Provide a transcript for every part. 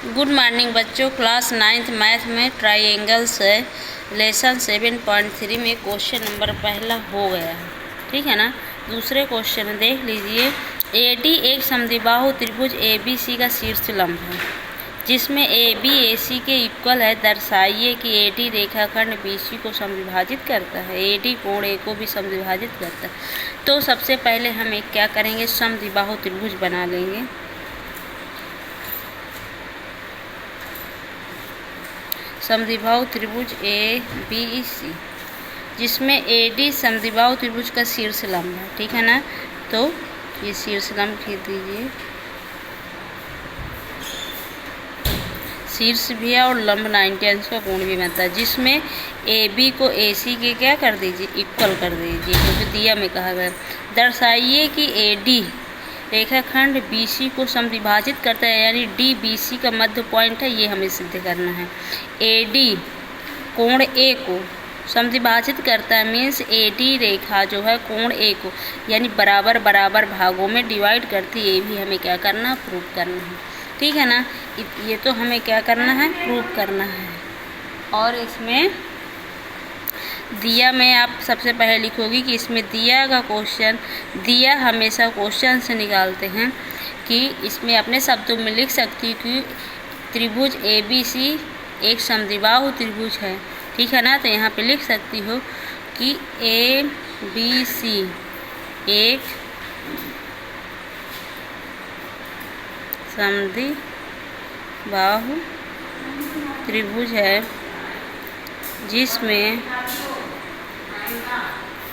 Good morning बच्चों। Class 9th math में triangles है लेसन 7.3 में क्वेश्चन नंबर पहला हो गया है, ठीक है ना। दूसरे क्वेश्चन देख लीजिए। AD एक समद्विबाहु त्रिभुज ABC का शीर्ष लंब है जिसमें AB AC के इक्वल है। दर्शाइए कि AD रेखाखंड BC को समद्विभाजित करता है, AD कोण A को भी समद्विभाजित करता है। तो सबसे पहले हम एक क्या करेंगे, समद्विबाहु त्रिभुज बना लेंगे। समद्विबाहु त्रिभुज ABC जिसमें AD समद्विबाहु त्रिभुज का शीर्ष लंब है, ठीक है ना। तो ये शीर्ष लंब खींच दीजिए, शीर्ष भी है और लंब 90 अंश का कोण भी बनता है, जिसमें AB को AC के क्या कर दीजिए, इक्वल कर दीजिए, क्योंकि दिया में कहा गया। दर्शाइए कि AD रेखाखंड BC को समद्विभाजित करता है, यानी DBC का मध्य पॉइंट है, ये हमें सिद्ध करना है। AD कोण A को समद्विभाजित करता है, मीन्स AD रेखा जो है कोण A को यानी बराबर बराबर भागों में डिवाइड करती है। ये भी हमें क्या करना, प्रूव करना है, ठीक है ना। ये तो हमें क्या करना है, प्रूव करना है। और इसमें दिया में आप सबसे पहले लिखोगी कि इसमें दिया का क्वेश्चन, दिया हमेशा क्वेश्चन से निकालते हैं कि इसमें अपने शब्दों में लिख सकती कि त्रिभुज ABC एक समद्विबाहु त्रिभुज है, ठीक है ना। तो यहाँ पे लिख सकती हो कि ABC एक समद्विबाहु त्रिभुज है जिसमें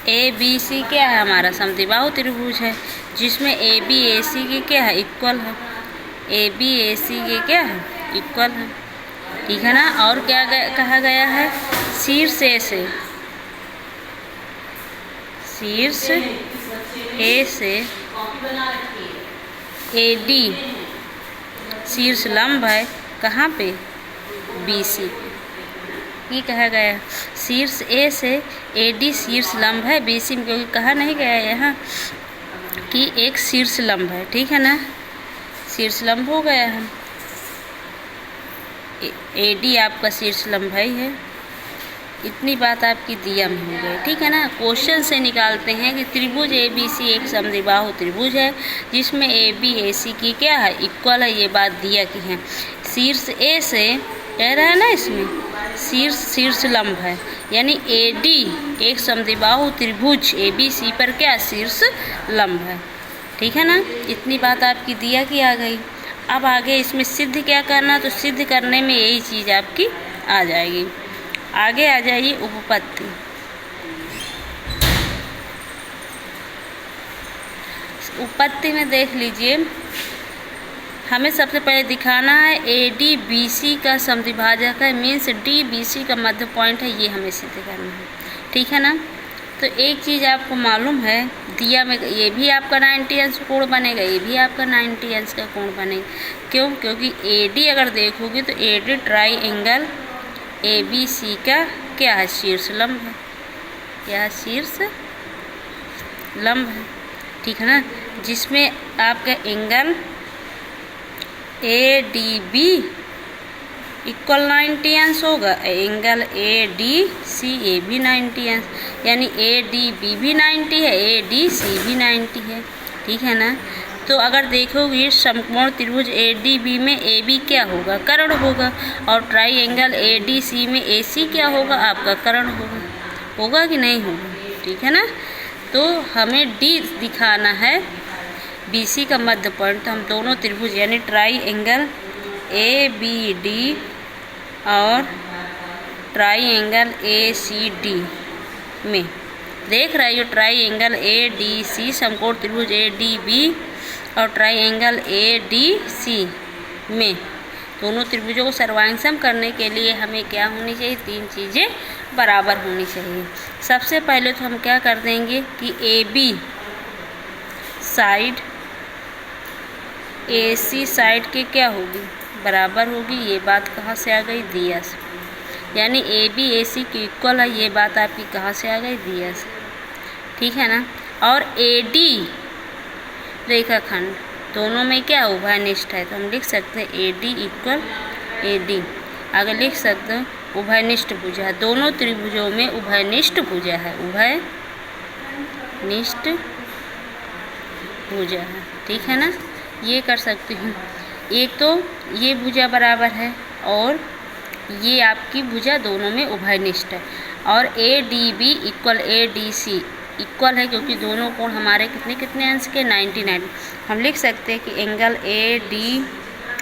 ABC क्या है, हमारा समद्विबाहु त्रिभुज है, जिसमें AB AC के क्या है, इक्वल है। AB AC के क्या है, इक्वल है, ठीक है ना। और क्या कहा गया है, शीर्ष A से, शीर्ष A से AD शीर्ष लंब है, कहाँ पे, BC। ये कहा गया शीर्ष A से AD शीर्ष लंब है BC में, क्योंकि कहा नहीं गया यहाँ कि एक शीर्ष लंब है, ठीक है ना। शीर्ष लंब हो गया है, AD आपका शीर्ष लंब है। इतनी बात आपकी दिया में हो गई, ठीक है ना। क्वेश्चन से निकालते हैं कि त्रिभुज ABC एक समद्विबाहु त्रिभुज है जिसमें AB AC की क्या है, इक्वल है। ये बात दिया की है। शीर्ष A से कह रहा है ना, इसमें शीर्ष लंब है, यानी AD एक समद्विबाहु त्रिभुज ABC पर क्या, शीर्ष लंब है, ठीक है ना। इतनी बात आपकी दिया की आ गई। अब आगे इसमें सिद्ध क्या करना, तो सिद्ध करने में यही चीज़ आपकी आ जाएगी। आगे आ जाइए उपपत्ति। उपपत्ति में देख लीजिए, हमें सबसे पहले दिखाना है AD BC का समद्विभाजक है, मीन्स DBC का मध्य पॉइंट है, ये हमें सिद्ध करना है, ठीक है ना। तो एक चीज़ आपको मालूम है, दिया में ये भी आपका 90 अंश कोण बनेगा, ये भी आपका 90 अंश का कोण बनेगा। क्यों, क्योंकि AD अगर देखोगे तो AD ट्राइंगल ABC का क्या है, शीर्ष लंब है, क्या शीर्ष लंब है, ठीक है ना। जिसमें आपका एंगल ADB इक्वल 90 अंश होगा, एंगल ADC ये भी 90 अंश, यानी ADB भी 90 है, ADC भी 90 है, ठीक है ना। तो अगर देखोगे समकोण त्रिभुज ADB में AB क्या होगा, कर्ण होगा, और ट्राइंगल ADC में AC क्या होगा, आपका कर्ण होगा कि नहीं होगा, ठीक है ना। तो हमें D दिखाना है BC का मध्य पॉइंट। हम दोनों त्रिभुज यानी ट्राइंगल ABD और ट्राइंगल ACD में देख रहे हो, ट्राइंगल ADC समकोण त्रिभुज ADB और ट्राइंगल ADC में दोनों त्रिभुजों को सर्वांगसम करने के लिए हमें क्या होनी चाहिए, तीन चीज़ें बराबर होनी चाहिए। सबसे पहले तो हम क्या कर देंगे कि AB साइड AC साइड के क्या होगी, बराबर होगी। ये बात कहाँ से आ गई, दिया से, यानी AB AC की इक्वल है। ये बात आपकी कहाँ से आ गई, दिया से, ठीक है ना। और AD रेखाखंड दोनों में क्या उभयनिष्ठ है, तो हम लिख सकते हैं ए डी इक्वल ए डी। आगे लिख सकते हैं उभयनिष्ठ भुजा है, दोनों त्रिभुजों में उभयनिष्ठ भुजा है, उभयनिष्ठ भुजा है। ठीक है ना, ये कर सकती हूँ। एक तो ये भुजा बराबर है और ये आपकी भुजा दोनों में उभयनिष्ठ है, और A D B equal A D C equal है, क्योंकि दोनों कोण हमारे कितने कितने अंश के 90। हम लिख सकते हैं कि angle A D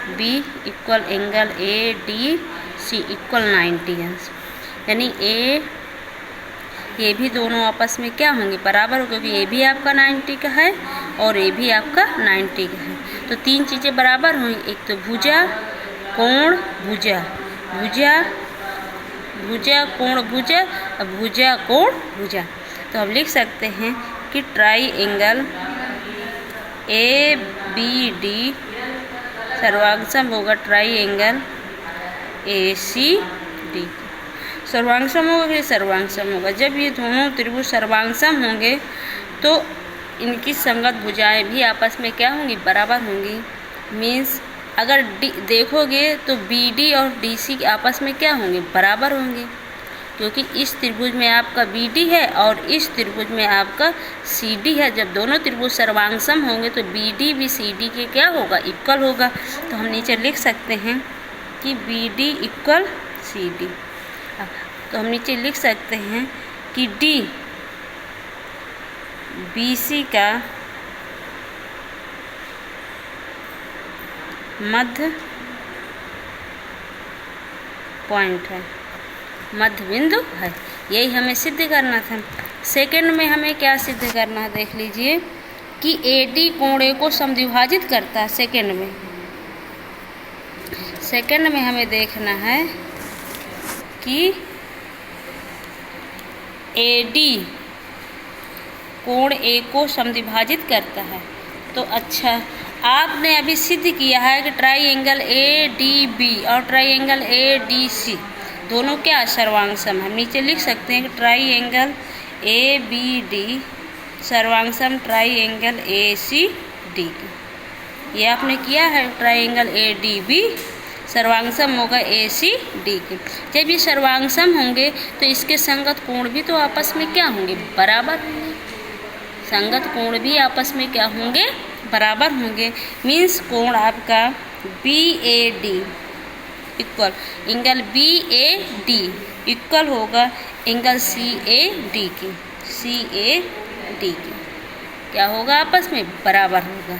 B equal angle A D C equal 90 अंश, यानी ये भी दोनों आपस में क्या होंगे, बराबर हो, क्योंकि ये भी आपका 90 का है और ये भी आपका 90 का है। तो तीन चीज़ें बराबर हुई, एक तो भुजा, कोण, भुजा, भुजा भुजा कोण भुजा, भुजा कोण भुजा। तो हम लिख सकते हैं कि triangle A B D सर्वांगसम होगा triangle A C D. सर्वांगसम होगा कि सर्वांगसम होगा, जब ये दोनों त्रिभुज सर्वांगसम होंगे तो इनकी संगत भुजाएं भी आपस में क्या होंगी, बराबर होंगी। मीन्स अगर देखोगे तो बी डी और डी सी आपस में क्या होंगे, बराबर होंगे, क्योंकि इस त्रिभुज में आपका बी डी है और इस त्रिभुज में आपका सी डी है। जब दोनों त्रिभुज सर्वांगसम होंगे तो बी डी भी सी डी के क्या होगा, इक्वल होगा। तो हम नीचे लिख सकते हैं कि B D equal C D. तो हम नीचे लिख सकते हैं कि डी बी सी का मध्य पॉइंट है, मध्य बिंदु है। यही हमें सिद्ध करना था। सेकंड में हमें क्या सिद्ध करना है, देख लीजिए कि ए डी कोण ए को समद्विभाजित करता है। सेकंड में हमें देखना है कि ए डी कोण ए को समद्विभाजित करता है। तो अच्छा, आपने अभी सिद्ध किया है कि triangle A D B और triangle A D C दोनों क्या सर्वांगसम है। नीचे लिख सकते हैं कि triangle A B D सर्वांगसम triangle A C D की। ये आपने किया है, triangle A D B सर्वांगसम होगा ए सी डी के। जब ये सर्वांगसम होंगे तो इसके संगत कोण भी तो आपस में क्या होंगे, बराबर। संगत कोण भी आपस में क्या होंगे, बराबर होंगे। मीन्स कोण आपका B A D equal angle B A D equal होगा एंगल सी ए डी की, सी ए डी की क्या होगा, आपस में बराबर होगा।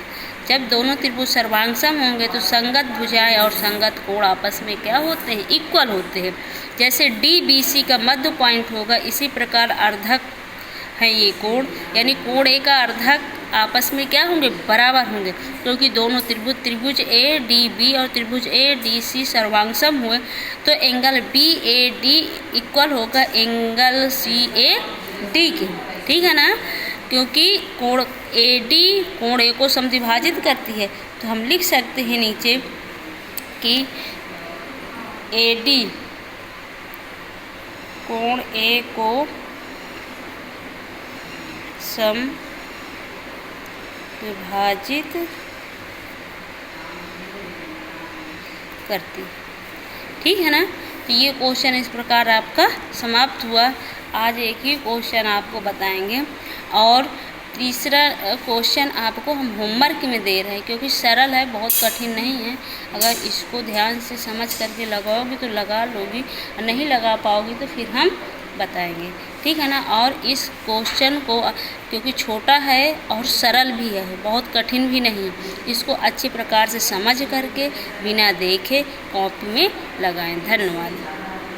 जब दोनों त्रिभुज सर्वांगसम होंगे तो संगत भुजाएं और संगत कोण आपस में क्या होते हैं, इक्वल होते हैं। जैसे डी बी सी का मध्य पॉइंट होगा, इसी प्रकार अर्धक है ये कोण, यानी कोण ए का अर्धक आपस में क्या होंगे, बराबर होंगे, क्योंकि दोनों त्रिभुज ए डी बी और त्रिभुज ए डी सी सर्वांगसम हुए। तो angle B A D equal होगा एंगल सी ए डी के। ठीक है ना, क्योंकि कोण ए डी कोण ए को समद्विभाजित करती है। तो हम लिख सकते हैं नीचे कि ए डी कोण ए को विभाजित करती। ठीक है ना, तो ये क्वेश्चन इस प्रकार आपका समाप्त हुआ। आज एक ही क्वेश्चन आपको बताएंगे और तीसरा क्वेश्चन आपको हम होमवर्क में दे रहे हैं, क्योंकि सरल है, बहुत कठिन नहीं है। अगर इसको ध्यान से समझ करके लगाओगे तो लगा लोगी, और नहीं लगा पाओगी तो फिर हम बताएंगे। ठीक है ना, और इस क्वेश्चन को क्योंकि छोटा है और सरल भी है, बहुत कठिन भी नहीं, इसको अच्छी प्रकार से समझ करके बिना देखे कॉपी में लगाएं। धन्यवाद।